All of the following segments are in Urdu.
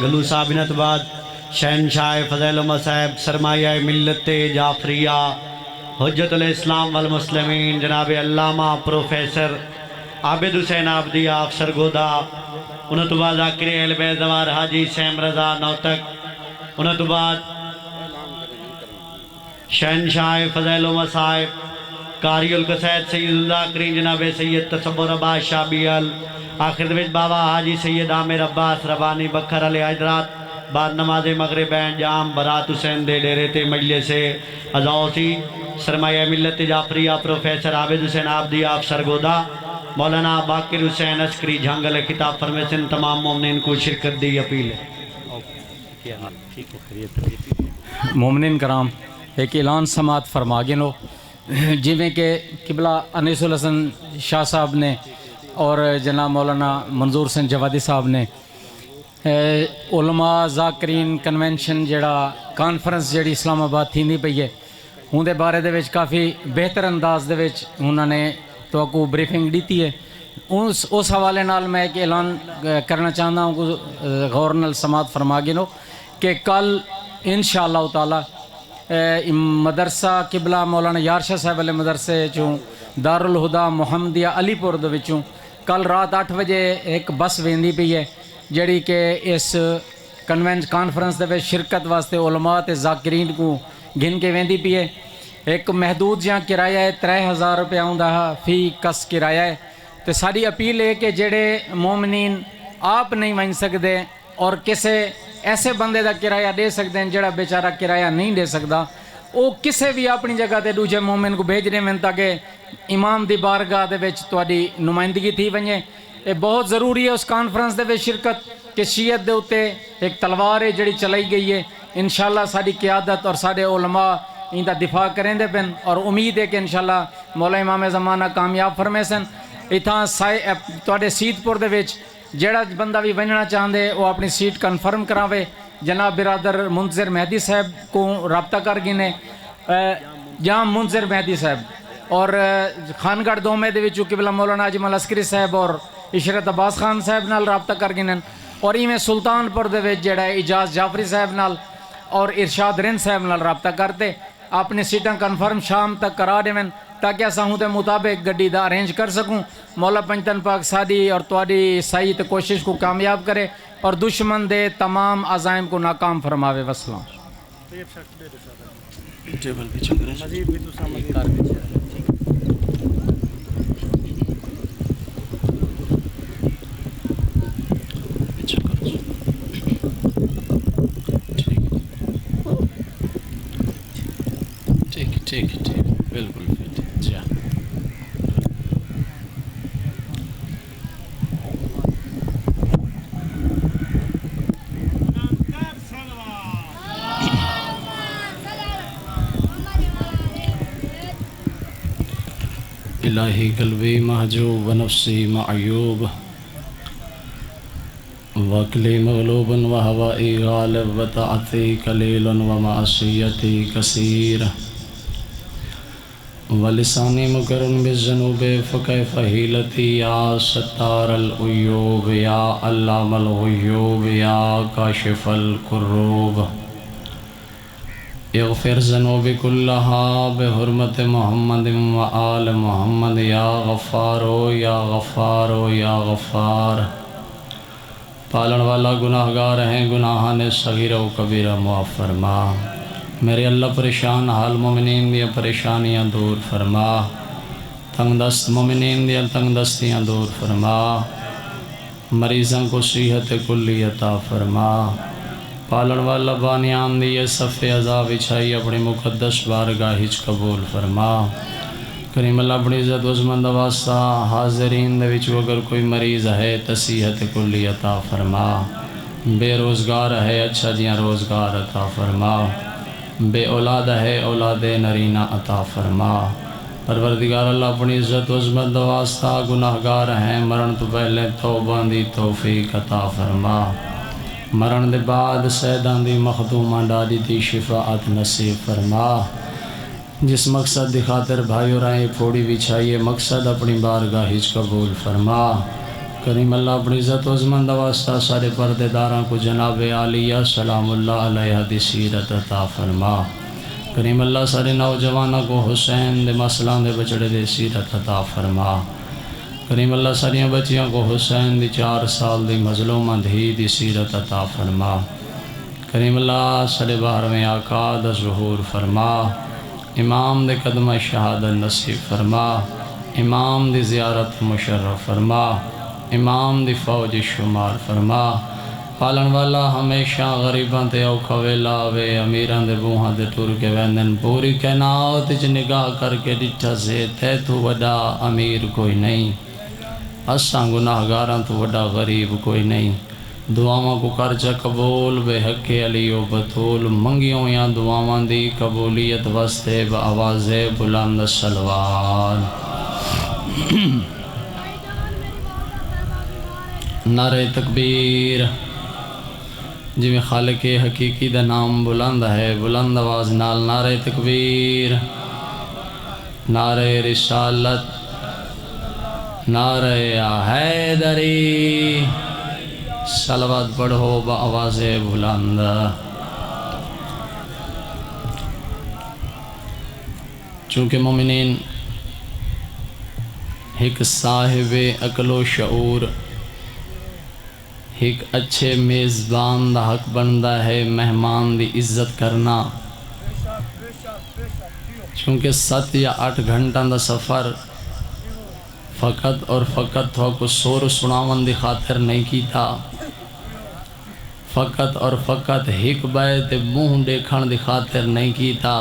گلو صاحبنت بعد شہنشاہ فضیل صاحب سرمایہ ملت جعفریہ حجت الاسلام والمسلمین جناب علامہ پروفیسر عابد حسین عابدیہ افسر گودا انہوں تو بعد ذاکر اہل بیت زوار حاجی سیم رضا نوتک انہوں تو بعد شہنشاہ فضیل صاحب قاری القصائد سید الذاکرین جناب سید تصور عباس شاہ بیل آخر دویج بابا حاجی سید عامر عباس ربانی بکھر علی حضرات بعد نماز مغرب جام برات حسین دے ڈیرے تے مجلس ازاؤسی سرمایہ ملت جعفریہ پروفیسر عابد حسین عابدیہ افسر گودا مولانا باقر حسین عسکری جھنگل خطاب فرمیسن تمام مومنین کو شرکت دی اپیل ہے۔ مومنین کرام ایک اعلان سماعت فرما گنو جویں کہ قبلہ انیس الحسن شاہ صاحب نے اور جناب مولانا منظور حسین جوادی صاحب نے علماء ذاکرین کنونشن جڑا کانفرنس جڑی اسلام آباد تھی پئی ہے اندر بارے دے وچ کافی بہتر انداز دے وچ انہوں نے تو بریفنگ دیتی ہے اس حوالے نال میں ایک اعلان کرنا چاہتا ہوں غور نال سماعت فرما گنو کہ کل انشاءاللہ تعالی مدرسہ قبلہ مولانا یارشاہ صاحب علیہ مدرسے چوں دارالہدا محمدیہ علی پور دے وچوں کل رات 8 بجے ایک بس ویندی پئی ہے جڑی کہ اس کانفرنس دے وچ شرکت واسطے علماء تے ذاکرین کو گن کے ویندی پئی ہے۔ ایک محدود جہاں کرایہ ہے 3000 روپیہ ہوندا فی کس کرایہ ہے تے ساری اپیل ہے کہ جڑے مومنین آپ نہیں ون سکتے اور کسے ایسے بندے دا کرایہ دے سکتے ہیں جڑا بیچارہ کرایہ نہیں دے سکتا وہ کسے بھی اپنی جگہ تے دوجے مومن کو بھیج رہے ہیں تاکہ امام دی بارگاہ دے وچ تواڈی نمائندگی تھی ونجے۔ یہ بہت ضروری ہے اس کانفرنس دے وچ شرکت کہ شیعت دے اتے ایک تلوار ہے جڑی چلائی گئی ہے انشاءاللہ ساری قیادت اور سارے علماء ان دا دفاع کریں دے پن اور امید ہے کہ انشاءاللہ مولا امام زمانہ کامیاب فرمے سن۔ اتھاں تواڈے سیت پور دے وچ جڑا بندہ بھی ونجنا چاہندے وہ اپنی سیٹ کنفرم کراوے جناب برادر منظر مہدی صاحب کو رابطہ کر گنے جام منظر مہدی صاحب اور خانگڑھ دومے دے وچوں قبلہ مولانا اجمل عسکری صاحب اور عشرت عباس خان صاحب نال رابطہ کر گنن اور ایویں سلطان پور دے وچ جڑا اجاز جعفری صاحب نال اور ارشاد رند صاحب نال رابطہ کرتے اپنی سیٹاں کنفرم شام تک کرا دیون تاکہ اساں دے مطابق گڈی دا ارینج کر سکوں۔ مولا پنجتن پاک ساری اور تواڈی سعی تے کوشش کو کامیاب کرے اور دشمن دے تمام عزائم کو ناکام فرماوے۔ وسلام۔ ٹھیک بالکل جی الہی قلبی محجوب و نفسی معیوب وکلی مغلوب و ہوائی غالب و طاعتی قلیل و معصیتی کثیر ولسانی مکرن بالذنوب فکیف حیلتی یا ستار العیوب یا علام الغیوب یا کاشف الکروب اغفر ذنوب کلہا بحرمت محمد و آل محمد یا غفارو یا غفارو یا غفار۔ پالن والا گناہگار ہیں گناہان صغیرہ و کبیرہ معاف فرما۔ میرے اللہ پریشان حال مومنین دیا پریشانیاں دور فرما، تنگ دست مومنین دیا تنگ دستیاں دور فرما، مریضاں کو صحت کلی عطا فرما۔ پالن والا بانیان دیے صف عذاب اچھائی اپنی مقدس بارگاہ ہچ قبول فرما۔ کریم اللہ اپنی عزت عظمت واسطہ حاضرین دے وچ اگر کوئی مریض ہے صحت کلی عطا فرما، بے روزگار ہے اچھا جیاں روزگار عطا فرما، بے اولاد ہے اولاد نرینہ عطا فرما۔ پروردگار اللہ اپنی عزت و عظمت واسطہ گناہگار ہیں مرن تو پہلے توبہ دی توفیق عطا فرما، مرن دے بعد سیدان دی مخدومہ ڈالی دی شفاعت نصیب فرما۔ جس مقصد دی خاطر بھائیو رائیں پھوڑی بچھائیے مقصد اپنی بارگاہ ہچ قبول فرما۔ کریم اللہ اپنی عزت و عظمت دا واسطہ سارے پردے داراں کو جناب عالیہ سلام اللہ علیہ دی سیرت عطا فرما۔ کریم اللہ سارے نوجوانوں کو حسین دے مسئلہ دے بچڑے دے سیرت عطا فرما۔ کریم اللہ ساریاں بچیاں کو حسین دی 4 سال دی مظلومہ دھی دی سیرت عطا فرما۔ کریم اللہ سارے باہر میں آقا دا ظہور فرما۔ امام دے قدمہ شہادت نصیب فرما۔ امام دی زیارت مشرف فرما۔ امام دی فوج شمار فرما۔ پالن والا ہمیشہ غریباں تے اوکھا ویلا آوے، امیراں دے بوہاں تے ٹر کے ویندن پوری کائنات وچ نگاہ کر کے ڈٹھا سے تے تو وڈا امیر کوئی نہیں، اساں گناہگاراں تو وڈا غریب کوئی نہیں۔ دعاواں کو کرچا قبول بے حق علی و بطول، منگیوں یا دعاواں دی قبولیت واسطے بآواز بلند صلوات۔ نعرہ تکبیر۔ جی میں خالق حقیقی دا نام بلند ہے، بلند آواز نال نعرہ تکبیر، نعرہ رسالت، نعرہ حیدری، صلوات پڑھو بآواز بلند۔ چونکہ مومنین ایک صاحب عقل و شعور، ایک اچھے میزبان دا حق بندا ہے مہمان دی عزت کرنا۔ چونکہ 7 یا 8 گھنٹہ دا سفر فقط اور فقط تو کو سور سناون دی خاطر نہیں کیتا، فقط اور فقط ایک بیت منہ دیکھن دی خاطر نہیں کیتا،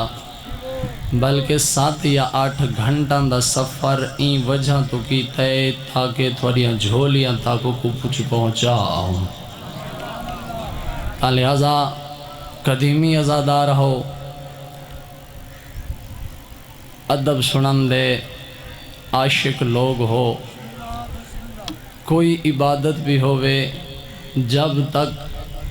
بلکہ 7 یا 8 گھنٹہ دا سفر این وجہ تو کیتا ہے تاکہ تھوڑیاں جھولیاں تاکو کو پوچھ پہنچاؤ۔ لہذا قدیمی ازادار ہو، ادب سنن دے عاشق لوگ ہو، کوئی عبادت بھی ہوئے جب تک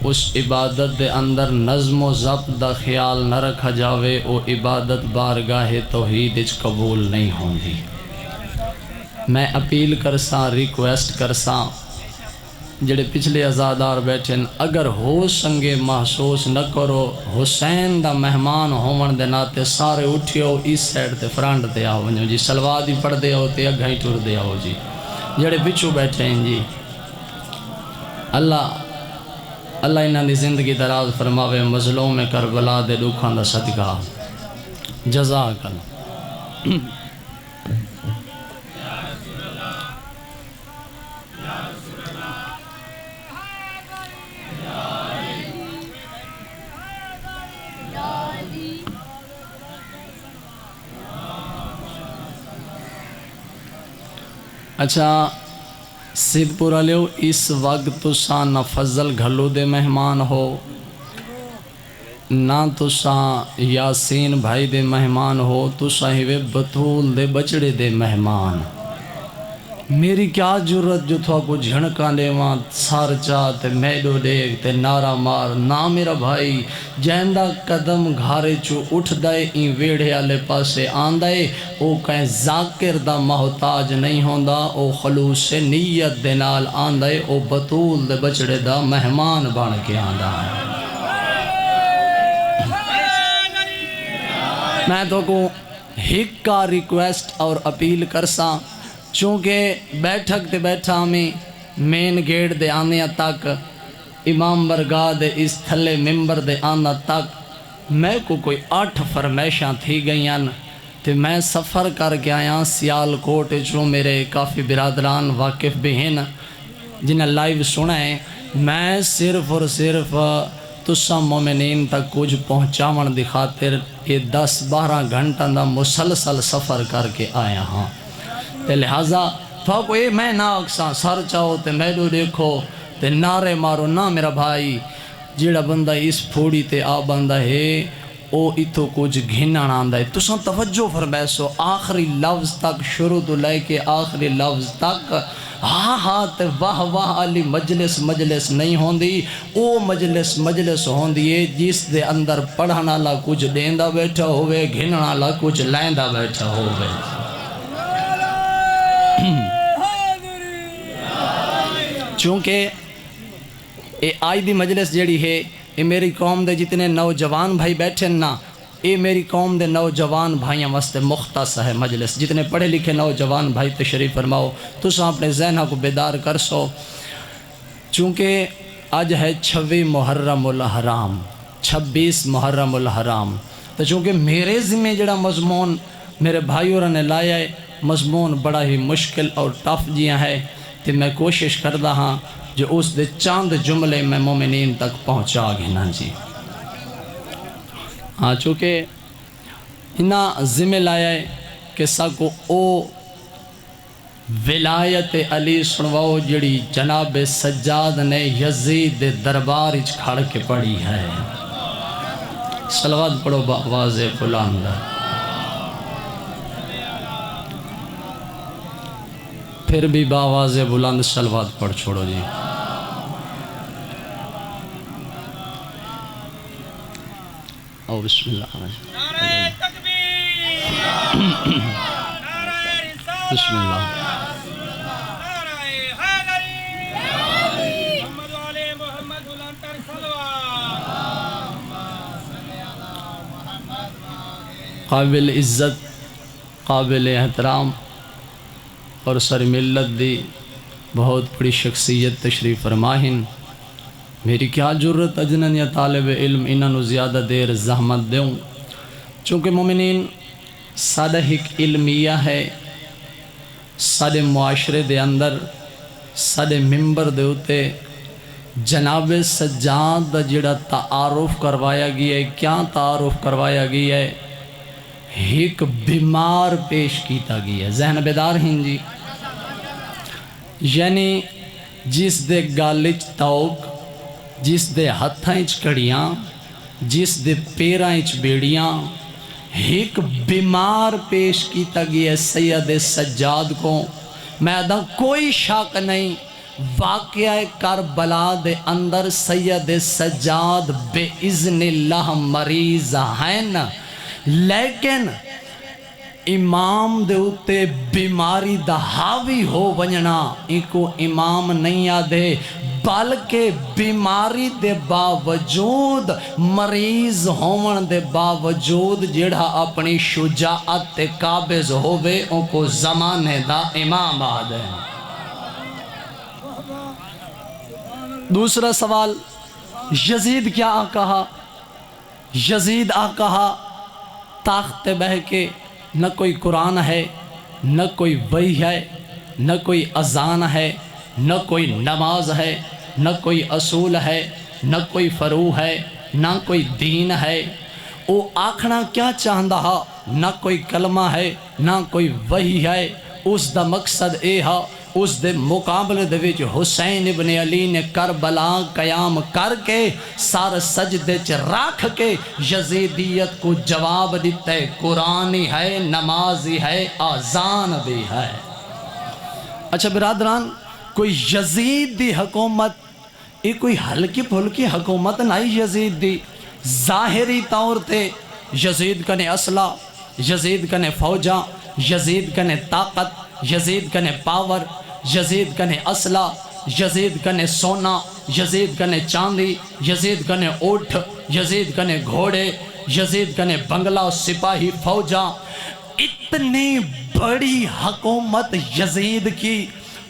اس عبادت دے اندر نظم و ضبط دا خیال نہ رکھا جاوے وہ عبادت بارگاہ توحید اچ قبول نہیں ہوندی۔ میں اپیل کرساں، ریکویسٹ کرساں جڑے پچھلے ازادار بیٹھیں، اگر ہو سنگے محسوس نہ کرو حسین دا مہمان ہون دے ناتے سارے اٹھیو اس سائڈ تے فرانڈ تے آؤ جی، سلوات ہی پڑھ دے آؤ تے اگھا ہی ٹر دے آؤ جی، جڑے پچھو بیٹھے ہیں جی۔ اللہ انہاں دی زندگی دراز فرماوے، مظلوم کربلا دے دکھاں دا صدقہ، جزاک اللہ۔ اچھا سید پورا لیو، اس وقت تساں نہ فضل گھلو دے مہمان ہو، نہ تساں یاسین بھائی دے مہمان ہو، تساں ہیوے بطول دے بچڑے دے مہمان۔ میری کیا جرت جو تھا کو جھنکاں لیواں سار چاہتے میڈو دیکھ تے نعرہ مار، نہ میرا بھائی جیندہ قدم گھارے چو اٹھ دائے این ویڑے آلے پاسے آندائے، او کہیں ذاکر دا محتاج نہیں ہوندا، او خلوص نیت دے نال آندائے، او بطول دے بچڑے دا مہمان بان کے آندہ ہے۔ میں تو کو ہک کا ریکویسٹ اور اپیل کرساں، چونکہ بیٹھک دے بیٹھا ہمیں مین گیٹ دے آنے تک، امام برگاہ دے اس تھلے ممبر دے آنا تک میں کو کوئی 8 فرمیشاں تھی گئیاں، تے میں سفر کر کے آیا سیال کوٹ جو میرے کافی برادران واقف بھی ہیں جنہیں لائیو سنا ہے، میں صرف اور صرف تساں مومنین تک کچھ پہنچاون دی خاطر یہ 10-12 گھنٹہ دا مسلسل سفر کر کے آیا ہاں، تے لہٰذا تو کو اے میں نہ اکساں سر چاہو تے میڈو دیکھو تے نعرے مارو، نہ میرا بھائی جیڑا بندہ اس پھوڑی تے آ بندہ ہے او اتو کچھ گھنان آندہ ہے۔ تساں توجہ فرمیسو آخری لفظ تک، شروع تو لے کے آخری لفظ تک ہاں ہاں تے واہ واہ علی مجلس نہیں ہوندی، او مجلس ہوندی ہے جس دے اندر پڑھنا اللہ کچھ دیندہ بیٹھا ہوئے، گھننا اللہ کچھ لیندہ بیٹھا ہوئے۔ چونکہ یہ آج دی مجلس جیڑی ہے یہ میری قوم دے جتنے نوجوان بھائی بیٹھے نا یہ میری قوم دے نوجوان بھائیاں واسطے مختص ہے مجلس. جتنے پڑھے لکھے نوجوان بھائی تشریف فرماؤ تو اپنے ذہنہ کو بیدار کر سو. چونکہ آج ہے 26 محرم الحرام 26 محرم الحرام. تو چونکہ میرے ذمہ جڑا مضمون میرے بھائیوں نے لایا ہے مضمون بڑا ہی مشکل اور ٹف جیاں ہے تو میں کوشش کردہ ہاں جو اس دے چاند جملے میں مومنین تک پہنچا گھنا جی. ہاں چونکہ انہاں ذمہ لایا ہے کہ ساکو او ولایت علی سنواؤ جڑی جناب سجاد نے یزید دے دربار اچ کھڑ کے پڑھی ہے. صلوات پڑھو بآواز بلند. پھر بھی بآواز بلند صلوات پڑھ چھوڑو جی. او بسم اللہ نعرہ تکبیر، نعرہ رسالت، بسم اللہ. نعرہ حیدری، محمد علی محمد بلند تر صلوات. قابل عزت قابل احترام اور سر ملت دی بہت بڑی شخصیت تشریف فرماہن. میری کیا جرت اجنن یا طالب علم انہوں زیادہ دیر زحمت دوں. چونکہ مومنین سادہ ایک علمیہ ہے سادے معاشرے دے اندر سادے ممبر دے ہوتے جناب سجاد دا جڑا تعارف کروایا گیا ہے. کیا تعارف کروایا گیا ہے؟ ایک بیمار پیش کیتا گیا ہے. ذہن بیدار ہیں جی. یعنی جس دے گالچ توک جس دے ہتھائیں کڑیاں جس دے پیرائیں بیڑیاں ایک بیمار پیش کیتا گیا ہے سید سجاد کو. میں دا کوئی شک نہیں واقعہ کربلا دے اندر سید سجاد بے اذن اللہ مریض ہیں لیکن امام دے اتے بیماری دا حاوی ہو ونجنا ایکو امام نہیں آدھے بلکہ بیماری دے باوجود مریض ہون دے باوجود جڑا اپنی شجاعت تے قابض ہوئے ان کو زمانے دا امام آدھے. دوسرا سوال یزید کیا کہا؟ یزید کہا تاخت بہ کے نہ کوئی قرآن ہے نہ کوئی وحی ہے نہ کوئی اذان ہے نہ کوئی نماز ہے نہ کوئی اصول ہے نہ کوئی فروع ہے نہ کوئی دین ہے. وہ آکھنا کیا چاہندہ ہا نہ کوئی کلمہ ہے نہ کوئی وحی ہے. اس دا مقصد اے ہا اس دے مقابلے دے وچ حسین ابن علی نے کربلا قیام کر کے سار سجدے چ رکھ کے یزیدیت کو جواب دیتا ہے قرآنی ہے نمازی ہے آزان بھی ہے. اچھا برادران کوئی یزید دی حکومت یہ کوئی ہلکی پھلکی حکومت نہیں. یزید دی ظاہری طور تے یزید کنے اسلحہ یزید کنے فوجاں یزید کنے طاقت یزید کنے پاور یزید کنے اسلحہ یزید کنے سونا یزید کنے چاندی یزید کنے اونٹ یزید کنے گھوڑے یزید کنے بنگلہ سپاہی فوجاں. اتنی بڑی حکومت یزید کی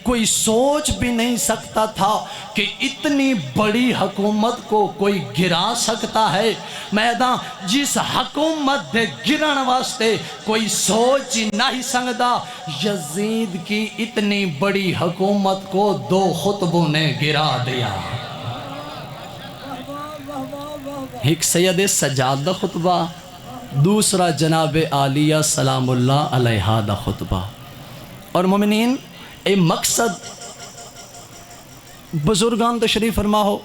کوئی سوچ بھی نہیں سکتا تھا کہ اتنی بڑی حکومت کو کوئی گرا سکتا ہے. میدان جس حکومت دے گرن واسطے کوئی سوچ ہی نہیں سکتا یزید کی اتنی بڑی حکومت کو 2 خطبوں نے گرا دیا. ایک سید سجاد دا خطبہ دوسرا جناب عالیہ سلام اللہ علیہ دا خطبہ. اور مومنین اے مقصد بزرگان تشریف فرما ہو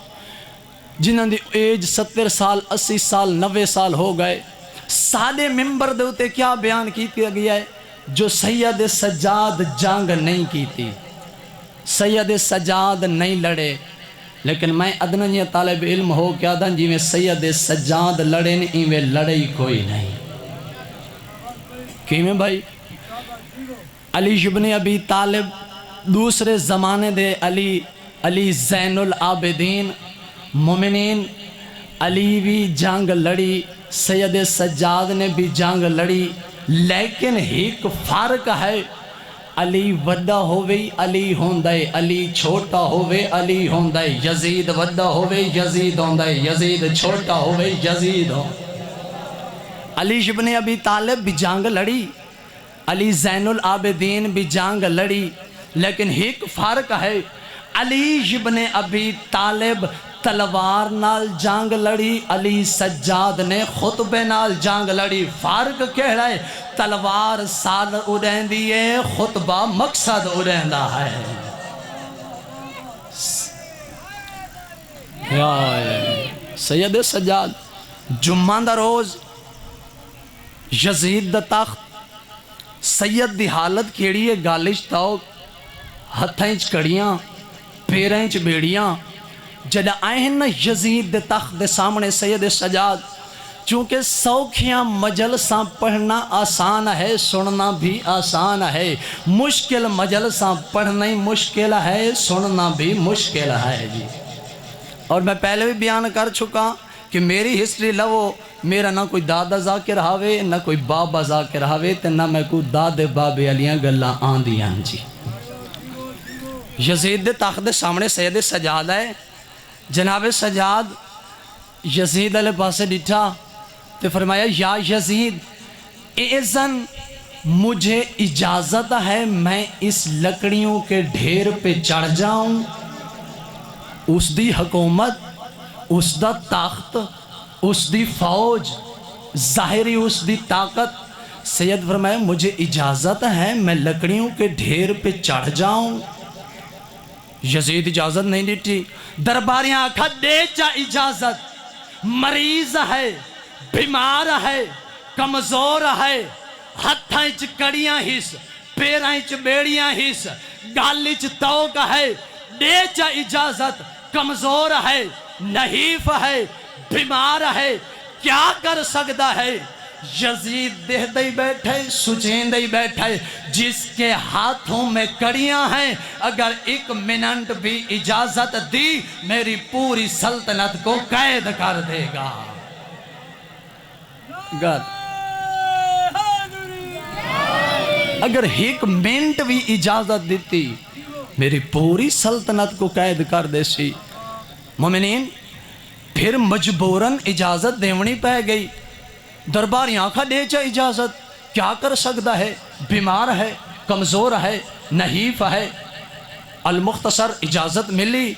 جنہاں دی ایج 70 سال 80 سال 90 سال ہو گئے سادے ممبر دے ہوتے کیا بیان کیا گیا ہے جو سید سجاد جنگ نہیں کی تھی سید سجاد نہیں لڑے. لیکن میں ادنی طالب علم ہو کیا دن جی میں سید سجاد لڑے نہیں میں لڑے ہی کوئی نہیں. کیوں میں بھائی علی ابن ابی طالب دوسرے زمانے دے علی علی زین العابدین مومنین علی بھی جنگ لڑی سید سجاد نے بھی جنگ لڑی لیکن ایک فرق ہے علی وڈا ہووے علی ہوندے علی چھوٹا ہووے علی ہوندے یزید وڈا ہووے یزید ہوندے یزید چھوٹا ہووے یزید ہو علی ابن ابی طالب بھی جنگ لڑی علی زین العابدین بھی جنگ لڑی لیکن ایک فرق ہے علی ابن ابی طالب تلوار نال جنگ لڑی علی سجاد نے خطبے نال جنگ لڑی فرق کہڑا ہے تلوار سال اڑین دیئے خطبہ مقصد اڑیندا ہے سید سجاد جمعہ دا روز یزید دا تخت سید دی حالت کیڑی ہے گالش تاؤ ہتھیں چ کڑیاں پیریں چ بیڑیاں جدہ آئین نا یزید دے تخت دے سامنے سید سجاد چونکہ سوکھیاں مجلساں پڑھنا آسان ہے سننا بھی آسان ہے مشکل مجلساں پڑھنا ہی مشکل ہے سننا بھی مشکل ہے جی اور میں پہلے بھی بیان کر چکا کہ میری ہسٹری لو میرا نہ کوئی دادا ذاکر ہاوے نہ کوئی بابا ذاکر ہاوے تے نہ میں کوئی دادے بابے علیاں گلہ آن دیاں جی یزید دے تخت دے سامنے سید سجاد ہے جناب سجاد یزید علیہ پاسے ڈٹھا تو فرمایا یا یزید اذن مجھے اجازت ہے میں اس لکڑیوں کے ڈھیر پہ چڑھ جاؤں اس دی حکومت اس دا تخت اس دی فوج ظاہری اس دی طاقت سید فرمایا مجھے اجازت ہے میں لکڑیوں کے ڈھیر پہ چڑھ جاؤں یزید اجازت نہیں دیتی درباریاں آکھا دے جا اجازت مریض ہے بیمار ہے کمزور ہے ہتھاں چ کڑیاں ہس پیراں چ بیڑیاں ہس گالی چ توک ہے دے جا اجازت کمزور ہے نحیف ہے بیمار ہے کیا کر سکتا ہے یزید دہ دئی بیٹھے سچین دئی بیٹھے جس کے ہاتھوں میں کڑیاں ہیں اگر ایک منٹ بھی اجازت دی میری پوری سلطنت کو قید کر دے گا اگر ایک منٹ بھی اجازت دیتی میری پوری سلطنت کو قید کر دے سی مومنین پھر مجبوراً اجازت دیونی پہ گئی درباری آنکھا دے چا اجازت کیا کر سکتا ہے بیمار ہے کمزور ہے نحیف ہے المختصر اجازت ملی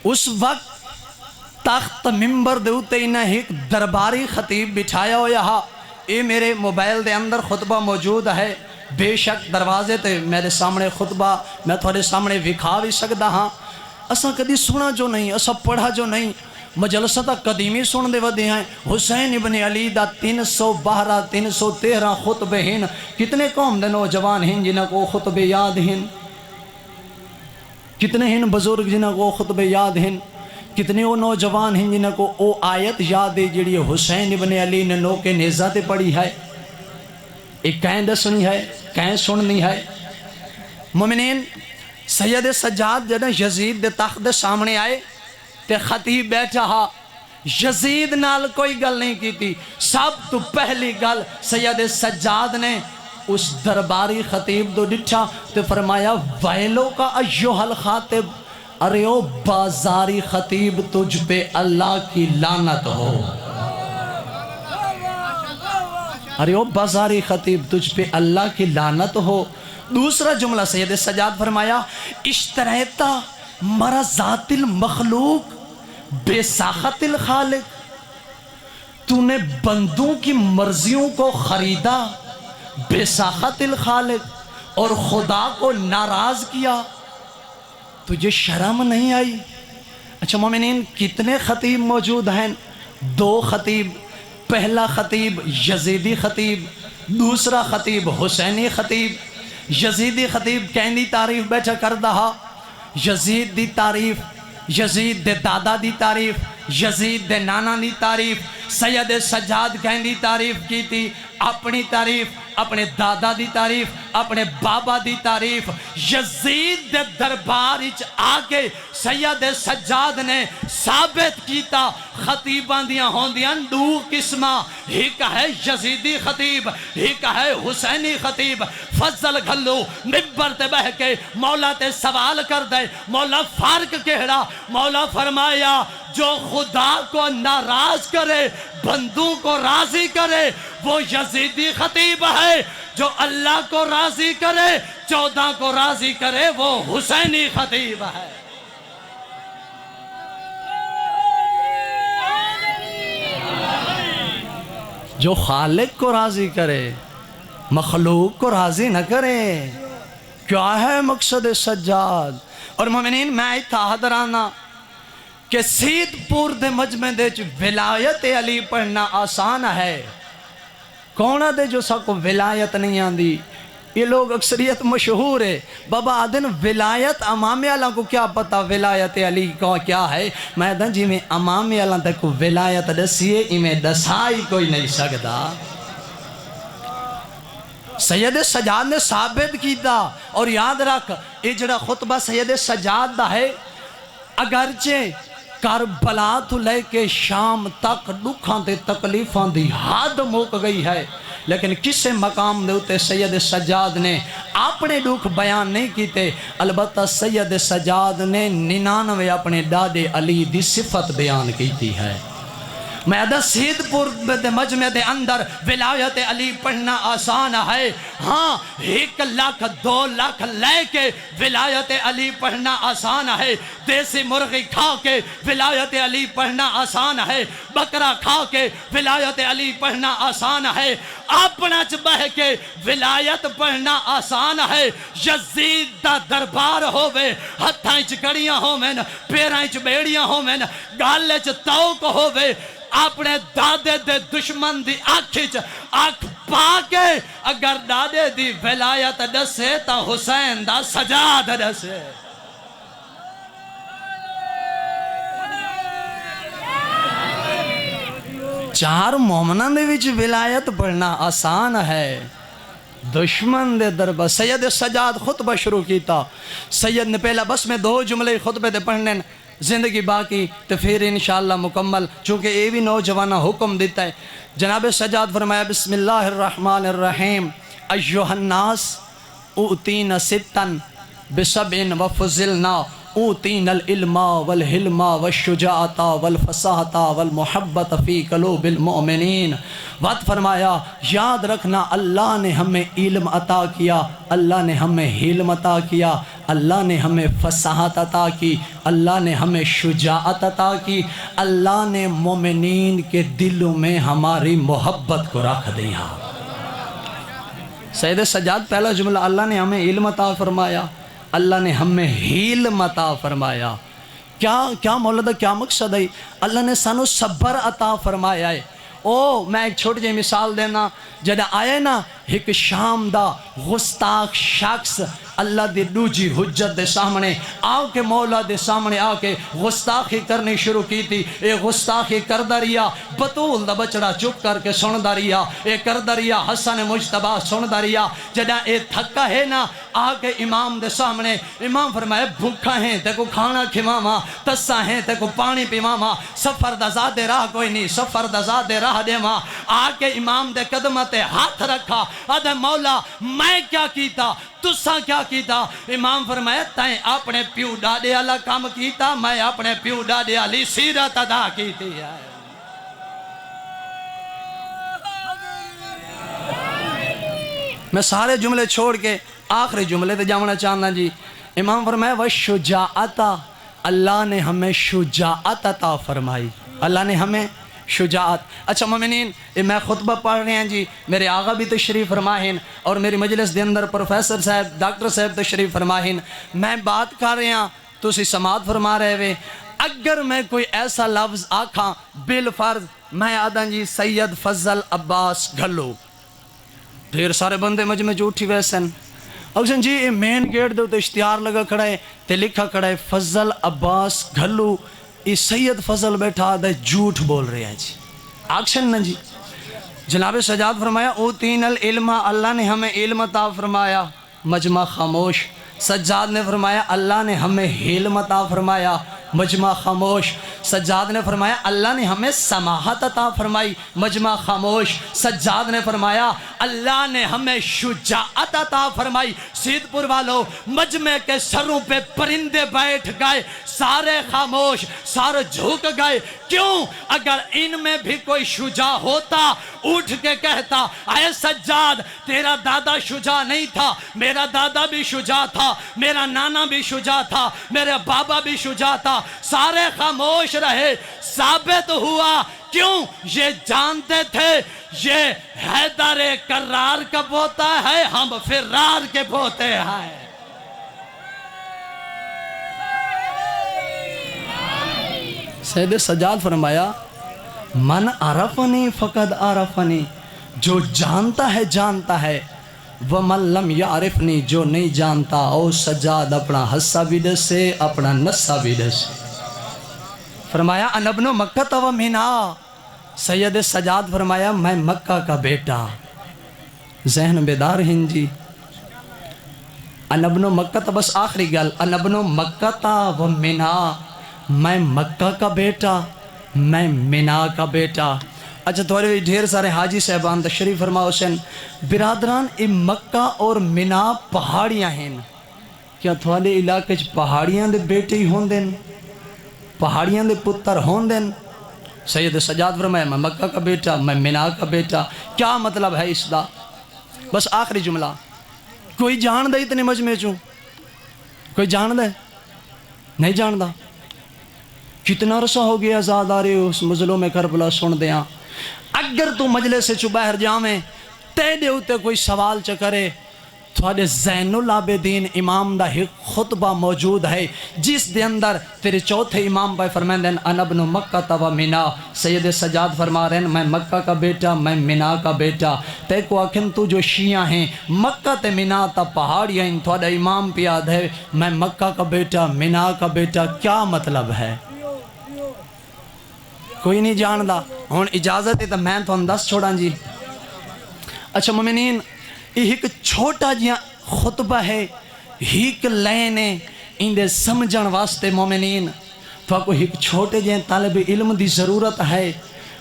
اس وقت تخت ممبر دیوتے انہیں ایک درباری خطیب بٹھایا ہو یہاں یہ میرے موبائل دے اندر خطبہ موجود ہے بے شک دروازے تے میرے سامنے خطبہ میں تھوڑے سامنے وکھا بھی سکتا ہاں اساں کدی سنا جو نہیں اساں پڑھا جو نہیں مجلسہ تا قدیمی سن دے ودے ہیں حسین ابن علی دا 312 313 خطبے ہیں کتنے قوم دے نوجوان ہیں جنہاں کو خطبے یاد ہیں کتنے ہیں بزرگ جنہاں کو خطبے یاد ہیں کتنے وہ نوجوان ہیں جنہاں کو او آیت یاد ہے جڑی حسین ابن علی نے نو کے نیزہ تے پڑھی ہے ایک کہیں دسنی ہے کہیں سننی ہے مومنین سید سجاد جنہ یزید دے تخت دے سامنے آئے تے خطیب بیٹھا ہا یزید نال کوئی گل نہیں کی تھی سب تو پہلی گل سید سجاد نے اس درباری خطیب دو ڈٹھا تے فرمایا ویلو کا ایوہ الخاطب ارے او بازاری خطیب تجھ پہ اللہ کی لعنت ہو ارے او بازاری خطیب تجھ پہ اللہ کی لعنت ہو دوسرا جملہ سید سجاد فرمایا اشتریتا مرضات المخلوق بے ساخت الخالق تو نے بندوں کی مرضیوں کو خریدا بے ساخت الخالق اور خدا کو ناراض کیا تجھے شرم نہیں آئی اچھا مومنین کتنے خطیب موجود ہیں 2 خطیب پہلا خطیب یزیدی خطیب دوسرا خطیب حسینی خطیب یزیدی خطیب کہندی تعریف بیٹھا کر دہا یزید دی تعریف یزید دے دادا دی تعریف یزید دے نانا دی تعریف سید سجاد کہندی تعریف کی تھی اپنی تعریف اپنے دادا دی تعریف اپنے بابا دی تعریف یزید دے دربار وچ آ کے سید سجاد نے ثابت کیتا خطیباں دیاں ہوندیاں دو قسماں، ایک ہے یزیدی خطیب، ایک ہے حسینی خطیب۔ فضل گھلو ممبر تے بہ کے مولا تے سوال کر دے، مولا فرق کہڑا؟ مولا فرمایا جو خدا کو ناراض کرے بندوں کو راضی کرے وہ یزیدی خطیب ہے، جو اللہ کو راضی کرے 14 کو راضی کرے وہ حسینی خطیب ہے۔ جو خالق کو راضی کرے مخلوق کو راضی نہ کرے، کیا ہے مقصد سجاد؟ اور مومنین میں اتھا حضرانا کہ سید پور دے مجمع دے ولایت علی پڑھنا آسان ہے، کون دے جو سا کو ولایت نہیں آندی؟ یہ لوگ اکثریت مشہور ہے، بابا آدن ولایت امام اللہ کو کیا پتا ولایت علی کو کیا ہے؟ میں دن جی میں امام اللہ تک کو ولایت دسیے میں دسائی کوئی نہیں سکتا۔ سید سجاد نے ثابت کیتا، اور یاد رکھ یہ جڑا خطبہ سید سجاد دا ہے، اگرچہ کربلا تو لے کے شام تک دکھاں تے تکلیفاں دی حد موک گئی ہے، لیکن کسے مقام دے ہوتے سید سجاد نے اپنے دکھ بیان نہیں کیتے۔ البتہ سید سجاد نے 99 اپنے دادے علی دی صفت بیان کیتی ہے۔ میں دا سید پور دے مجمع دے اندر ولایت علی پڑھنا آسان ہے، ہاں 1 لاکھ 2 لاکھ لے کے ولایت علی پڑھنا آسان ہے، دیسی مرغی کھا کے ولایت علی پڑھنا آسان ہے، بکرا کھا کے ولایت علی پڑھنا آسان ہے، اپنا چ بہ کے ولایت پڑھنا آسان ہے۔ یزید دا دربار ہووے، ہتھاں چ کڑیاں ہوویں، پیراں چ بیڑیاں ہوویں، گالے چ توق ہووے، اپنے دادے دے دشمن دی آنکھ پا کے اگر دادے دی ولایت دسے تا حسین دا سجاد دسے۔ چار مومنان دے وچ ولایت پڑھنا آسان ہے، دشمن دے دربار۔ سید سجاد خطبہ شروع کیتا، سید نے پہلا بس میں 2 جملے خطبے دے پڑھنے، زندگی باقی تو پھر انشاءاللہ مکمل، چونکہ یہ بھی نوجوانہ حکم دیتا ہے۔ جناب سجاد فرمایا بسم اللہ الرحمن الرحیم، ایہا الناس اوتینا ستن بسبعن وفضلنا اوتینا العلم والحلم والشجاعت والفصاحت والمحبت فی قلوب المؤمنین۔ وقت فرمایا یاد رکھنا اللہ نے ہمیں علم عطا کیا، اللہ نے ہمیں حلم عطا کیا، اللہ نے ہمیں فصاحت عطا کی، اللہ نے ہمیں شجاعت عطا کی، اللہ نے مومنین کے دلوں میں ہماری محبت کو رکھ دیا۔ سید سجاد پہلا جملہ، اللہ نے ہمیں علم عطا فرمایا، اللہ نے ہمیں حلم عطا فرمایا۔ کیا مولا کیا مقصد ہے؟ اللہ نے سانو صبر عطا فرمایا ہے۔ میں ایک چھوٹی جی مثال دینا، جدہ آئے نا ایک شام دا گستاخ شخص اللہ دی دوجی حجت دے سامنے آؤ کے مولا دے سامنے آ کے گستاخی کرنی شروع کی تھی۔ اے گستاخی کردہ ریا، بطول دا بچڑا چپ کر کے سندہ ریا، اے کردہ ریا حسن مجتبہ سندہ ریا۔ جدہ اے تھکا ہے نا آ کے امام دے سامنے، امام فرمائے بھوکا ہیں تے کو کھانا کھماما، تسا ہیں تے کو پانی پیماما، سفر دا زادے راہ کوئی نہیں، سفر دا زادے راہ دے ماں۔ آ کے امام دے قدمتے ہاتھ رکھا، آدھے مولا میں کیا کیتا، تسا کیا کیتا؟ امام فرمائے تائیں اپنے پیو ڈاڈے والا کام کیتا، میں اپنے پیو ڈاڈے والی سیرت ادا کیتی ہے۔ میں سارے جملے چھوڑ کے آخری جملے تے جانا چاہنا جی۔ امام فرمائے وَالشُّجَاعَتَ، اللہ نے ہمیں شجاعت عطا فرمائی، اللہ نے ہمیں شجاعت۔ اچھا مومنین، میں خطبہ پڑھ رہے ہیں جی، میرے آغا بھی تشریف فرمائیں اور میری مجلس دے اندر پروفیسر صاحب ڈاکٹر صاحب تشریف فرمائیں، میں بات کر رہے ہیں تو اسی سماعت فرما رہے ہوئے، اگر میں کوئی ایسا لفظ آکھاں بالفرض میں آدھا جی سید فضل عباس گھلو، پھر سارے بندے مجمع جو اٹھی ویسن اکسن جی یہ مین گیٹ دے تو اشتہار لگا کھڑا ہے تے لکھا کھڑا ہے فضل عباس گھلو، یہ سید فضل بیٹھا آدھا جھوٹ بول رہے ہیں جی، آکشن نا جی جناب سجاد فرمایا اوتین العلم، اللہ نے ہمیں علم عطا فرمایا، مجمع خاموش۔ سجاد نے فرمایا اللہ نے ہمیں حلم عطا فرمایا، مجمع خاموش۔ سجاد نے فرمایا اللہ نے ہمیں سماحت عطا فرمائی، مجمع خاموش۔ سجاد نے فرمایا اللہ نے ہمیں شجاعت عطا فرمائی۔ سید پور والوں، مجمع کے سروں پہ پرندے بیٹھ گئے، سارے خاموش، سارے جھک گئے۔ کیوں؟ اگر ان میں بھی کوئی شجاع ہوتا اٹھ کے کہتا اے سجاد تیرا دادا شجاع نہیں تھا، میرا دادا بھی شجاع تھا، میرا نانا بھی شجاع تھا، میرے بابا بھی شجاع تھا، سارے خاموش رہے۔ ثابت ہوا کیوں؟ یہ جانتے تھے یہ حیدر کرار کا پوتا ہے، ہم فرار کے پوتے ہیں۔ سید سجاد فرمایا من عرفنی فقد عرفنی، جو جانتا ہے جانتا ہے، ومن لم یعرفنی، جو نہیں جانتا او سجاد اپنا حصہ بھی دسے اپنا نصہ بھی دسے۔ فرمایا انا ابن مکہ و مینا، سید سجاد فرمایا میں مکہ کا بیٹا۔ ذہن بیدار ہیں جی؟ انا ابن مکہ، بس آخری گل، انا ابن مکہ و مینا، میں مکہ کا بیٹا، میں مینا کا بیٹا۔ اچھا تھوڑے ڈھیر سارے حاجی صاحبان تشریف فرما حسین برادران، یہ مکہ اور مینا پہاڑیاں ہیں، کیا تھوڑے علاقے پہاڑیاں دے بیٹے ہی ہوں دن، پہاڑیاں دے پتر ہوں دن؟ سید سجاد فرمایا میں مکہ کا بیٹا، میں مینا کا بیٹا۔ کیا مطلب ہے اس دا؟ بس آخری جملہ، کوئی جان دے اتنے مجمع چوں؟ کوئی جان دے؟ نہیں جان دا؟ کتنا عرصہ ہو گیا آزاد آ رہے ہو اس مظلوم کربلا سن دیاں۔ اگر تو مجلس سے باہر جاویں تے دے ہوتے کوئی سوال چکرے، تھوڑے زین العابدین امام دا ایک خطبہ موجود ہے جس دے اندر تیرے چوتھے امام پہ فرمائیں دین انا ابن مکہ و مینا۔ سید سجاد فرما رہے ہیں میں مکہ کا بیٹا، میں مینا کا بیٹا۔ تے کو آکھن تو جو شیعہ ہیں مکہ تے مینا تا پہاڑی ہیں، تھوڑا امام پہ یاد ہے میں مکہ کا بیٹا، مینا کا بیٹا، کیا مطلب ہے؟ کوئی نہیں جاندا؟ ہون اجازت ہے تو میں تو انداز چھوڑاں جی۔ اچھا مومنین، یہ ایک چھوٹا جیاں خطبہ ہے، ایک لینے اندے سمجھن واسطے مومنین تو آپ کو ایک چھوٹے جیاں طالب علم دی ضرورت ہے۔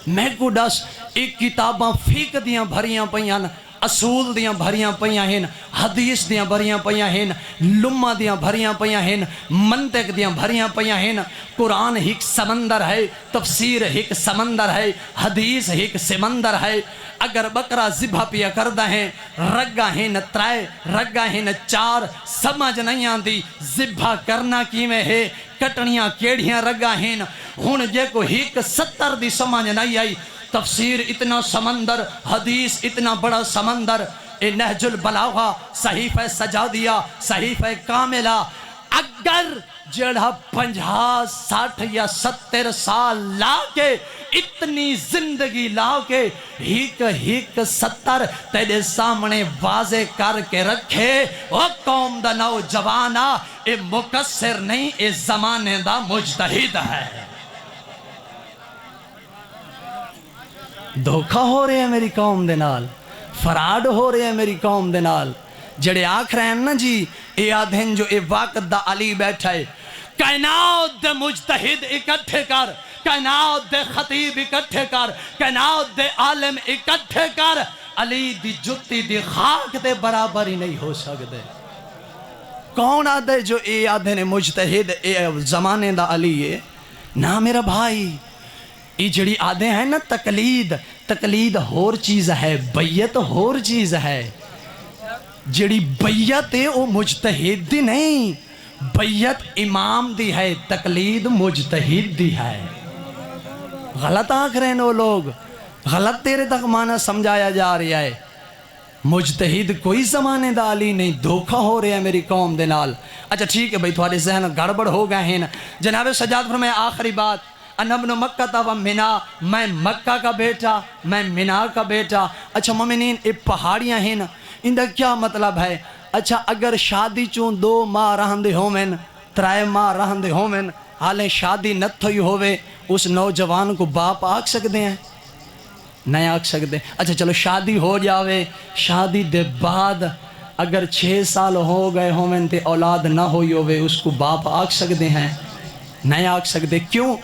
میں کو دس ایک کتاباں فقہ دیاں بھریاں پئیاں، اصول دیاں بھریاں پئیاں ہیں، حدیث دیاں بھریاں پئیاں ہیں، لمہ دیاں بھریاں پئیاں ہیں، منطق دیاں بھریاں پئیاں ہیں۔ قرآن ایک سمندر ہے، تفسیر ایک سمندر ہے، حدیث ایک سمندر ہے۔ اگر بکرا ذبح پیا کردہ ہیں، رگا ہیں ترائے، رگا ہیں چار، سمجھ نہیں آندی ذبح کرنا کی میں ہے، کٹنیاں کیڑیاں رگا ہیں۔ ہون جے کو ایک 70 دی سمجھ نہیں آئی، تفسیر اتنا سمندر، حدیث اتنا بڑا سمندر، اے نہج البلاغہ، صحیفہ سجادیہ، صحیفہ کاملہ، اگر جڑا 50 60 یا 70 سال لا کے اتنی زندگی لا کے ایک 70 تیرے سامنے واضح کر کے رکھے، او قوم دا نوجوانا اے مقصر نہیں، اے زمانے دا مجتہد ہے۔ دھوکہ ہو رہے ہیں میری قوم دے نال، فراڈ ہو رہے ہیں میری قوم دے نال۔ جڑے آکھ رہے ہیں نا جی اے آدھن جو اے وقت دا علی بیٹھا ہے، کائنات دے مجتہد اکٹھے کر، کائنات دے خطیب اکٹھے کر، کائنات دے عالم اکٹھے کر، علی دی جتی دی خاک دے برابر ہی نہیں ہو سکتے۔ کون آدھے جو اے آدھن مجتہد اے زمانے دا علی ہے؟ نا میرا بھائی، یہ جڑی آدھے ہیں نا تقلید، تقلید ہور چیز ہے، بیعت ہور چیز ہے۔ جڑی بیعت ہے وہ مجتہد دی نہیں، بیعت امام دی ہے، تقلید مجتہد دی ہے۔ غلط آنکھ رہے ہیں وہ لوگ، غلط تیرے تک معنی سمجھایا جا رہا ہے۔ مجتہد کوئی زمانے دا علی نہیں، دھوکہ ہو رہے ہیں میری قوم دے نال۔ اچھا ٹھیک ہے بھائی، تھوڑے ذہن گڑبڑ ہو گئے ہیں۔ جناب سجاد فرمایا آخری بات، انا ابن مکہ و مینا، میں مکہ کا بیٹا، میں مینا کا بیٹا۔ اچھا مومنین، یہ پہاڑیاں ہیں، ان کا کیا مطلب ہے؟ اچھا اگر شادی چون 2 ماہ رہندے ہومن، 3 ماہ رہندے ہومن، حالیں شادی نہ تھوئی ہوئے، اس نوجوان کو باپ آکھ سکتے ہیں؟ نہیں آکھ سکتے. اچھا چلو شادی ہو جاوے, شادی دے بعد اگر 6 سال ہو گئے ہومن تے اولاد نہ ہوئی ہوئے, اس کو باپ آکھ سکتے ہیں؟ نہیں آکھ سکتے. کیوں؟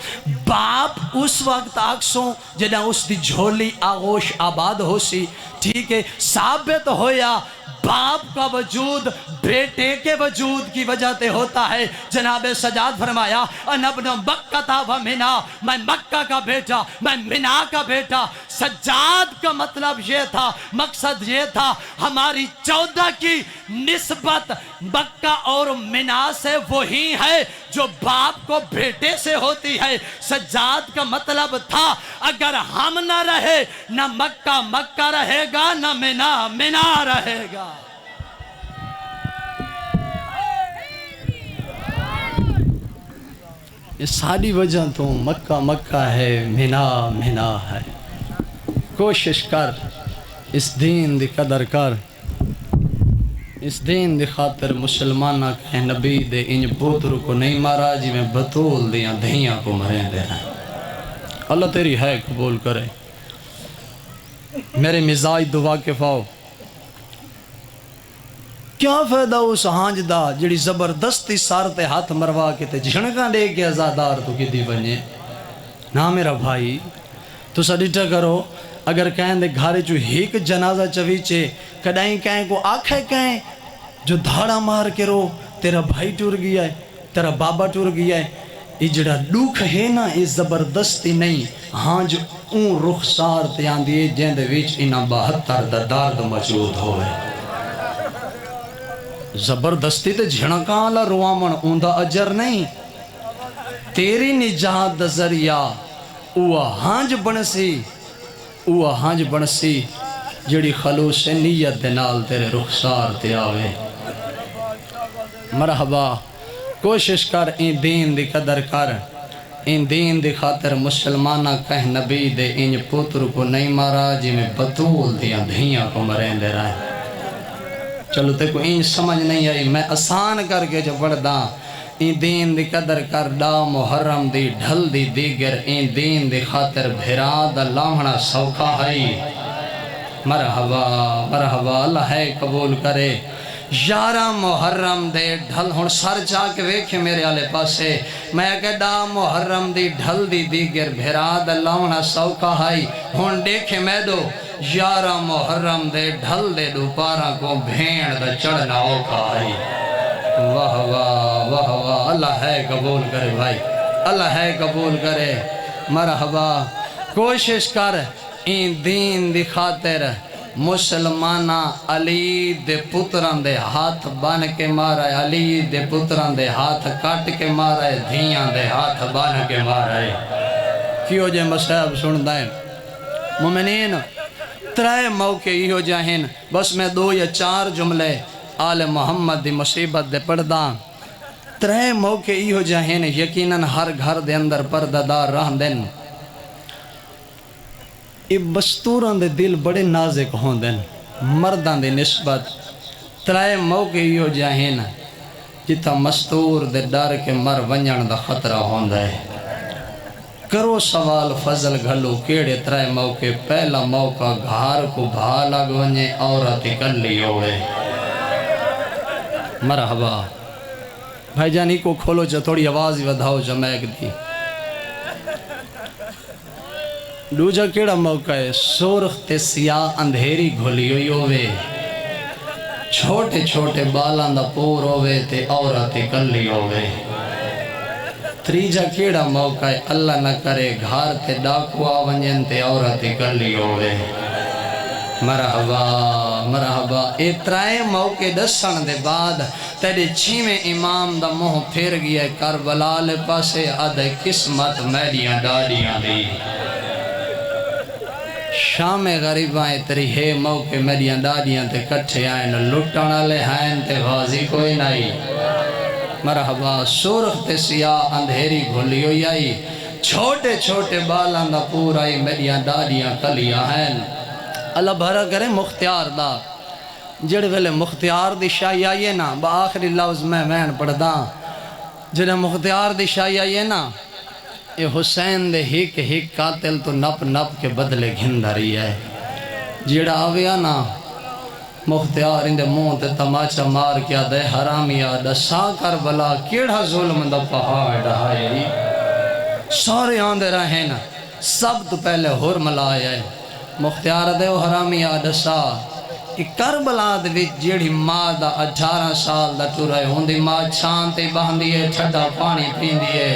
باپ اس وقت آکسوں جدہ اس دی جھولی آغوش آباد ہو سی. ٹھیک ہے, ثابت ہویا باپ کا وجود بیٹے کے وجود کی وجہ تے ہوتا ہے. جناب سجاد فرمایا انا ابن مکہ و منا, میں مکہ کا بیٹا, میں منا کا بیٹا. سجاد کا مطلب یہ تھا, مقصد یہ تھا, ہماری 14 کی نسبت مکہ اور منا سے وہی ہے جو باپ کو بیٹے سے ہوتی ہے. سجاد کا مطلب تھا اگر ہم نہ رہے نہ مکہ مکہ رہے گا, نہ منا منا رہے گا. یہ ساری وجہ تو مکہ مکہ ہے, منا منا ہے. کوشش کر, اس دین دی قدر کر, اس دین دی خاطر مسلمانہ کہ نبی دے انج پوتر کو نہیں مارا جی میں بطول دیاں دھیاں کو مریں دے رہا. اللہ تیری ہے قبول کرے. میرے مزاج دعا کے فاؤ, کیا فائدہ اس ہانج دا جڑی زبردستی سار تے ہاتھ مروا کے تے جھنکاں دے کے ازادار تو کی دی بنے. نا میرا بھائی تو سڈیٹا کرو, اگر کہیں دے گھارے جو ہیک جنازہ چویچے کڑائیں کہیں کو آنکھیں کہیں جو دھاڑا مار کے رو تیرا بھائی ٹور گیا ہے, تیرا بابا ٹور گیا ہے. یہ جڑا دکھ ہے نا, یہ زبردستی نہیں. ہاں جو اون رخسار تے آندیے جن دے وچ انہاں 72 دا درد موجود ہوئے. زبردستی تے جھنکاں والا روامن اون دا اجر نہیں. تیری نجات دا ذریعہ اوہ ہانج بنسی, اوہ ہانج بنسی جڑی خلوص نیت دے نال تیرے رخسار تے آوے. مرحبا, کوشش کر این دین دی قدر کر. این دین دی خاطر مسلمانہ کہہ نبی دے انج پتر کو نہیں مارا جی میں بطول دیاں دھیاں کو مریں دے رہا ہے. چلو تے کو انج سمجھ نہیں آئی, میں آسان کر کے جو پڑھ دا. این دین دی قدر کر ڈا محرم دی ڈھل دی دیگر, این دین دی خاطر بھرا دا لاہنا سوکھا ہے. مرحبا مرحبا, اللہ ہے قبول کرے. 11 محرم دے ڈھل ہون سر جا کے ویکھے میرے آلے پاسے, میں کہ ڈا محرم دی ڈھل دی دیگر بھرا دا لاہنا سوکھا ہے. ہون دیکھے میں دو 11 محرم دے ڈھل دے دوپارا کو بھین دا چڑھنا اوکھا ہے. واہ واہ واہ واہ, اللہ ہے قبول کرے بھائی, اللہ ہے قبول کرے. مرحبا, کوشش کر این دین دی خاطر مسلمانہ علی دے پتران دے ہاتھ بان کے مارا ہے, علی دے پتران دے ہاتھ کٹ کے مارا ہے, دھیاں دے ہاتھ بان کے مارا ہے. کیوں جے مصحب سن دائیں مومنین, 3 موقع ہو جاہیں, بس میں 2 یا 4 جملے آل محمد دی مصیبت دے پردہ. 3 موقع ہو جاہیں یقیناً ہر گھر دے اندر پردہ دار رہ دن. یہ بستوران دے دل بڑے نازک ہوں دن مردان دے نسبت. 3 موقع ہو جاہیں جتا مستور دے ڈر کے مر ونجن دا خطرہ ہوں دے. کرو سوال فضل گھلو کیڑے 3 موقع. پہلا موقع گھار کو بھا لگ ونجے عورت کلی ہوئے. مرحبا بھائی جانی کو کھولو جا, تھوڑی آواز ہی ودھاؤ جا میک دی. دوجا کیڑا موقع ہے, سرخ تے سیاہ اندھیری گھلی ہوئی ہوئے, چھوٹے چھوٹے بالان دا پور ہوئے تے عورت کلی ہوئے. تریجا کیڑا موقع ہے, اللہ نہ کرے گھار تے ڈاکو آونجن تے عورت کلی ہوئے. مرحبا مرحبا. اے 3 موقع دسن دے بعد تیرے 6ویں امام دا موہ پھر گیا ہے کربلا لے پاسے, ادھے قسمت میڈیاں ڈاڑیاں دی. شام غریبائیں تری ہے موقع میڈیاں ڈاڑیاں تے کٹھے آئیں, لٹانا لے ہائیں تے غازی کوئی نہیں. مرحبا. سرخ تے سیاہ اندھیری گھلی ہوئی آئی, چھوٹے چھوٹے بالان دا پور آئی, میڈیاں ڈاڑیاں کلیاں ہیں. اللہ بھرا کرے مختیار دا. جڑے ویلے مختیار دی شاہی آئیے نا, با آخری لفظ میں پڑھ دا, جڑے مختیار دی شاہی آئیے نا, اے حسین دے ہک ہک قاتل تو نپ نپ کے بدلے گھندا رہی ہے جیڑا آویا نا مختیار اندے منہ تے تماچا مار کیا دے حرامیا دسا کربلا کیڑا ظلم دا پہاڑ ڈھائے سارے آندے رہے نا سب تو پہلے حرملا آئے مختیار دے وہ حرامیا دسا کہ کربلا دے وچ جیڑی ماں دا 18 سال دا ٹرے ہوندی ماں چھان تے بہندی ہے ٹھڈا پانی پیندی ہے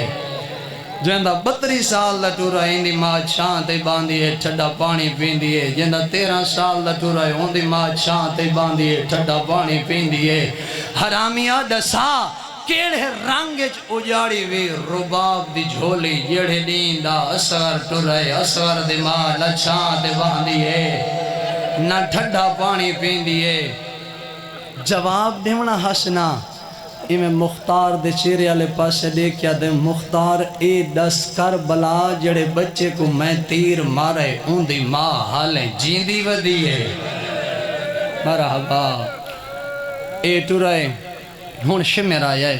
جیندہ 32 سال دا ٹورا ہندی ماں چھان تے باندھی ہے ٹھڈا پانی پیندی ہے جیندہ 13 سال دا ٹورا ہوندی ماں چھان تے باندھی ہے ٹھڈا پانی پیندی ہے حرامیا دسا کیڑے رنگ اجاڑی وی رباب دی جھولی جیڑے دین دا اصغر ٹورے اصغر دی ماں لچھان تے باندھی ہے نہ ٹھڈا پانی پیندی ہے جواب دیونا ہسنا میں مختار دے چہرے والے پاسے دیکھیا دے مختار اے دس کربلا جڑے بچے کو میں تیر مارے ان دی ماں حالیں جیندی ودی ہے مرحبا اے ٹورائے ہون شمر آیا ہے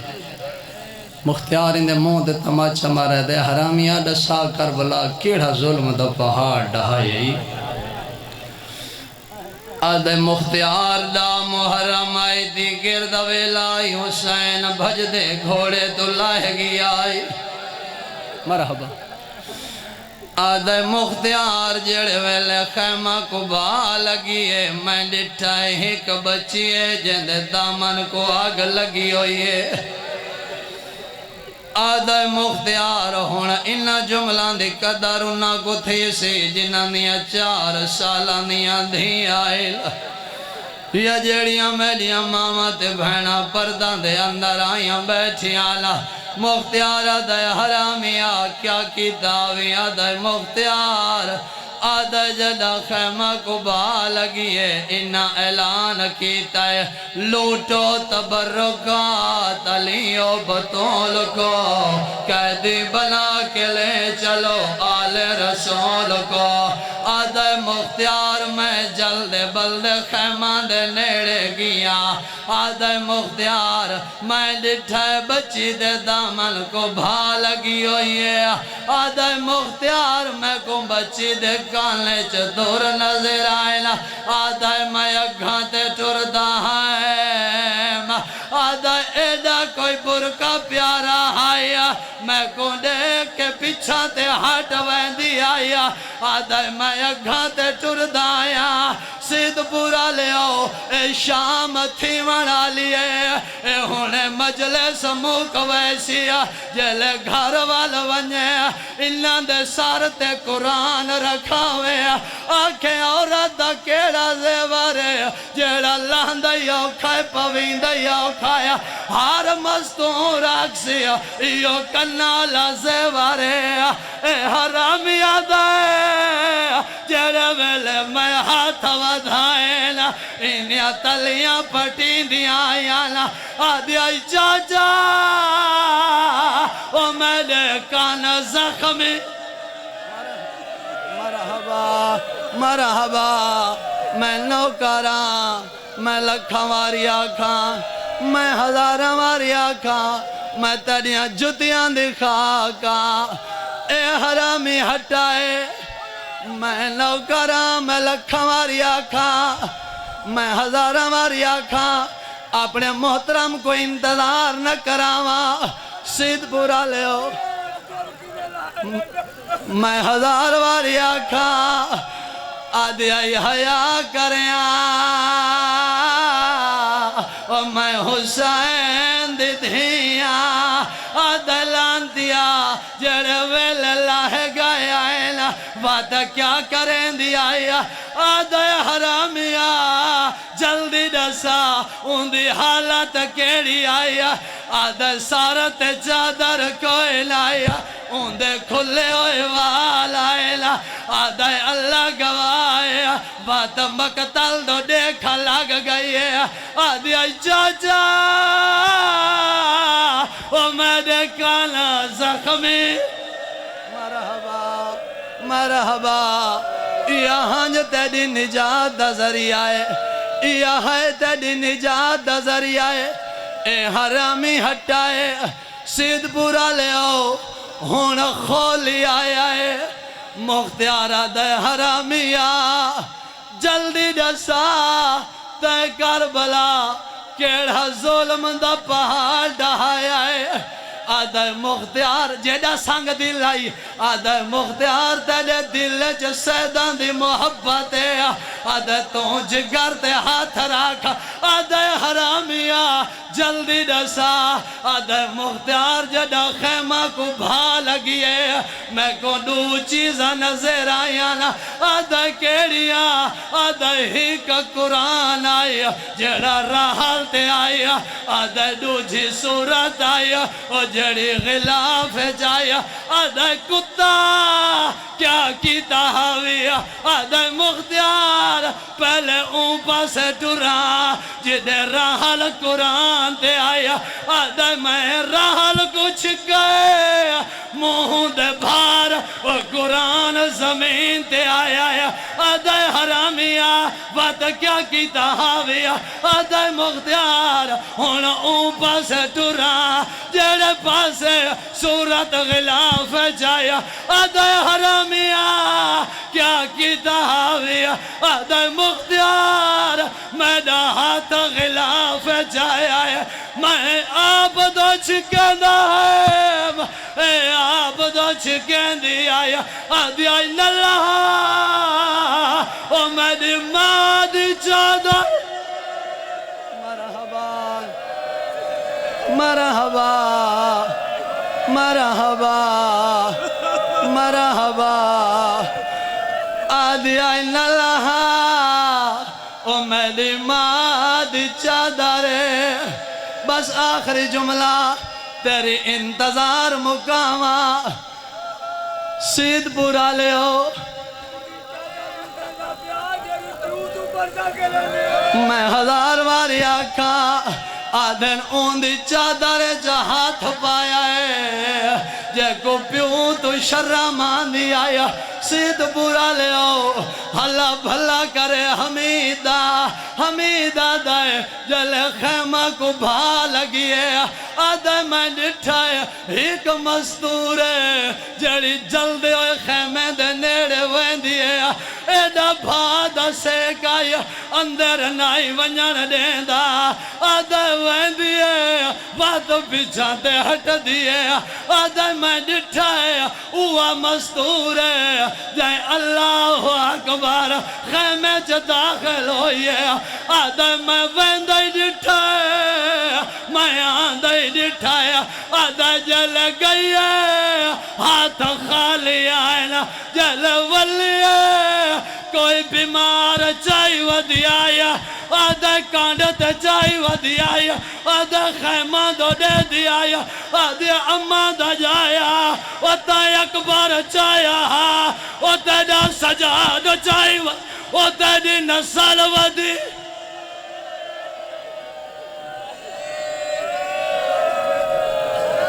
مختار اندے منہ دے تماچا مارے دے حرامیا دسا کربلا کیڑا ظلم دا پہاڑ ڈھائے آدھے مختیار دا محرم آئی دی گرد ویلائی حسین بھج دے گھوڑے تو لائے گی آئی مرحبا آدھے مختیار جڑے ویلے خیمہ کو با لگی ہے میں ڈٹھائے ایک بچی ہے جندے دامن کو آگ لگی ہوئی ہے آدھے مختیار ہونا انہا جملہ دی قدر انہا کو تھی سی جنہا دیا 4 سالہ دیا دھی آئے یا جیڑیاں میڈیاں ماما تے بہنا پردان دے اندر آئیاں بیٹھی آلہ مختیار آدھے حرامیا کیا کتابی آدھے مختیار آدھے جدہ خیمہ کو با لگی ہے انہا اعلان کیتا ہے لوٹو تبرکات علیو بطول کو قیدی بنا کے لے چلو آل رسول کو آدھے مختیار میں جلد بلد خیمہ دے نیڑے گیا آدھے مختیار میں ڈٹھائے بچی دے دامن کو بھا لگی ہوئی ہے آدھے مختیار میں کو بچی دے کالے چھ دور نظر آئینا آدھے میں اگھانتے ٹردہ ہے آدھے ایڈا کوئی برکا پیارا آیا میں کو دیکھ کے پیچھا تے ہٹ ویندی آیا آدھے میں اگھانتے ٹردہ آیا سید پورا لے آؤ اے شام تھی منا لیے اے ہونے مجلس موک ویسی جلے گھر وال ونجے انہاں دے سارتے قرآن رکھا ہوئے آنکھیں عورت دا کیڑا زیورے جیڑا لاندیو کھائے پویندیو کھایا ہار مستوں راکسی ایو کنالا زیورے اے حرامی آدھائے جیڑے ویلے میں ہاتھ ودھائینا انہیا تلیاں پٹی دیا آیانا آدھی آئی چاچا او میرے کان زخمی مرحبا مرحبا میں نوکراں میں لکھاں واری آکھاں میں ہزاراں واری آکھاں میں تڑیاں جتیاں دکھا کا اے حرامی ہٹائے میں نوکراں میں لکھاں واری آکھاں میں ہزاراں واری آکھاں اپنے محترم کو انتظار نہ کراواں سید پورا لے ہو میں 1000 واری آکھاں آدھی آئی حیا کریاں اور میں حسین دی دھیاں آدھے لانتیا جڑے ویل اللہ گئے آئینا بات کیا کریں دی آیا آدھے حرامیا جلدی دسا ان دی حالت کیڑی آیا آدھے سارت چادر کوئی لایا ان دے کھلے ہوئے وال آئینا آدھے اللہ گوائے بات مقتل دو دیکھا لگ گئی ہے آدھی آئی چاچا او میرے کانا زخمی مرحبا مرحبا یہاں جو تیری نجات دا ذریعہ ہے یہاں تیری نجات دا ذریعہ ہے اے حرامی ہٹائے سید پورا لے آؤ ہون کھولی آیا ہے مختیارہ دے حرامیا جلدی دسا تے کربلا کیڑا ظلم دا پہاڑ ڈھایا ہے آدھے مختیار جیڑا سنگ دل آئی آدھے مختیار تیرے دل جو سیدان دی محبت ہے آدھے تو جگر تے ہاتھ رکھ آدھے حرامیا جلدی دسا آدھے مختیار جڑا خیمہ کو بھا لگی ہے میں کو دو چیزاں نظر آیا نا آدھے کیڑیا آدھے ہی کا قرآن آیا جڑا راحل تے آیا آدھے دو جی صورت آیا اور جڑی غلاف جایا آدھے کتا کیا کیتا ہویا آدھے مختیار پہلے اوپا سے ٹرا جدے راحل قرآن تے آیا آدھے میں راحل کچھ گئے منہ دے بھار اور قرآن زمین تے آیا آدھے حرامیا بات کیا کیتا ہویا آدھے مختیار ہون اوپا سے ٹرا جڑے پاسے صورت غلاف جایا آدھے حرامیا کیا کیتا ہویا آدھے مختیار میرا ہاتھ غلاف جایا ہے میں آپ دو چکندہ ہے اے آپ دو چکندی آیا آدھی آئی نلہ او میری مادی چادر مرحبا مرحبا مرحبا مرحبا آدھی آئی نلہ او میری مادی چادر بس آخری جملہ تیری انتظار مقامہ سید پورا لے ہو میں ہزار باری آکھا آدھن اوندی چادر جہاں تھپایا ہے جے کو پیوں تو شرمان دی آیا سید پورا لے ہو اللہ بھلا کرے حمیدہ حمیدہ دائے جل خیمہ کو بھا لگی ہے آدھے میں ڈٹھائے ایک مستور ہے جڑی جلدے ہوئے خیمے دے نیڑے ویندی ہے ایڈا بھادا سیکائی اندر نائی ونجن دیندہ آدھے ویندی ہے بات پیچھاتے ہٹ دیئے آدھے میں ڈٹھائے اوہ مستور ہے جائے اللہ اکبر خیمے چا داخل ہوئیے آدھے میں ویندی ڈٹھائے میں آندھائی ڈٹھائے آدھے جل گئی ہے ہاتھ خالی آئینا جل ولی ہے کوئی بیمار چاہی ودی آیا آدھے کانڈت چاہی ودی آیا آدھے خیمہ دو دے دی آیا آدھے اممہ دا جایا آدھے اکبر چاہیا آدھے دا سجاد چاہی ودی آدھے دی نسل ودی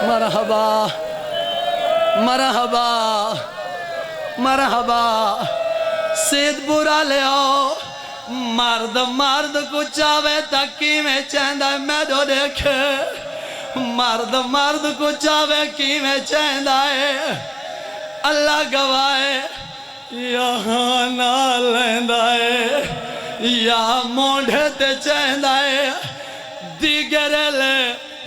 مرحبا مرحبا مرحبا سید برا لے آؤ مرد مرد کو چاہوے تکی میں چہندہ ہے میں دو دیکھے مرد مرد کو چاہوے کی میں چہندہ ہے اللہ گوائے یہاں نہ لیندہ ہے یا مونڈے تے چہندہ ہے دیگر لے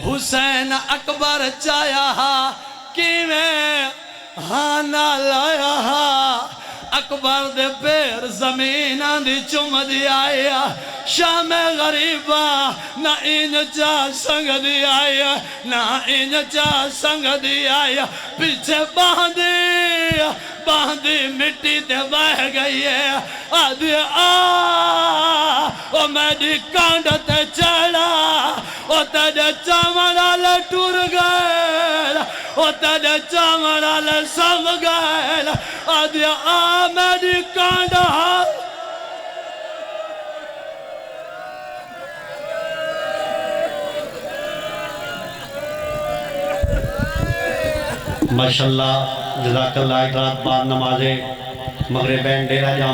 حسین اکبر چاہیا کی میں ہانا لایا اکبر دے پیر زمین آندھی چوم دی آیا شام غریبہ نہ انجا سنگ دی آیا نہ انجا سنگ دی آیا پیچھے باندھی مٹی تے بہ گئی ہے آدھی او میری کانڈ تے چڑھا او تیرے چامڑا لے ٹور گئے او تیرے چامڑا لے سم گئے آدھی میری کانڈ ماشاءاللہ جزاک اللہ ایک رات بعد نماز مغربین ڈیرہ جام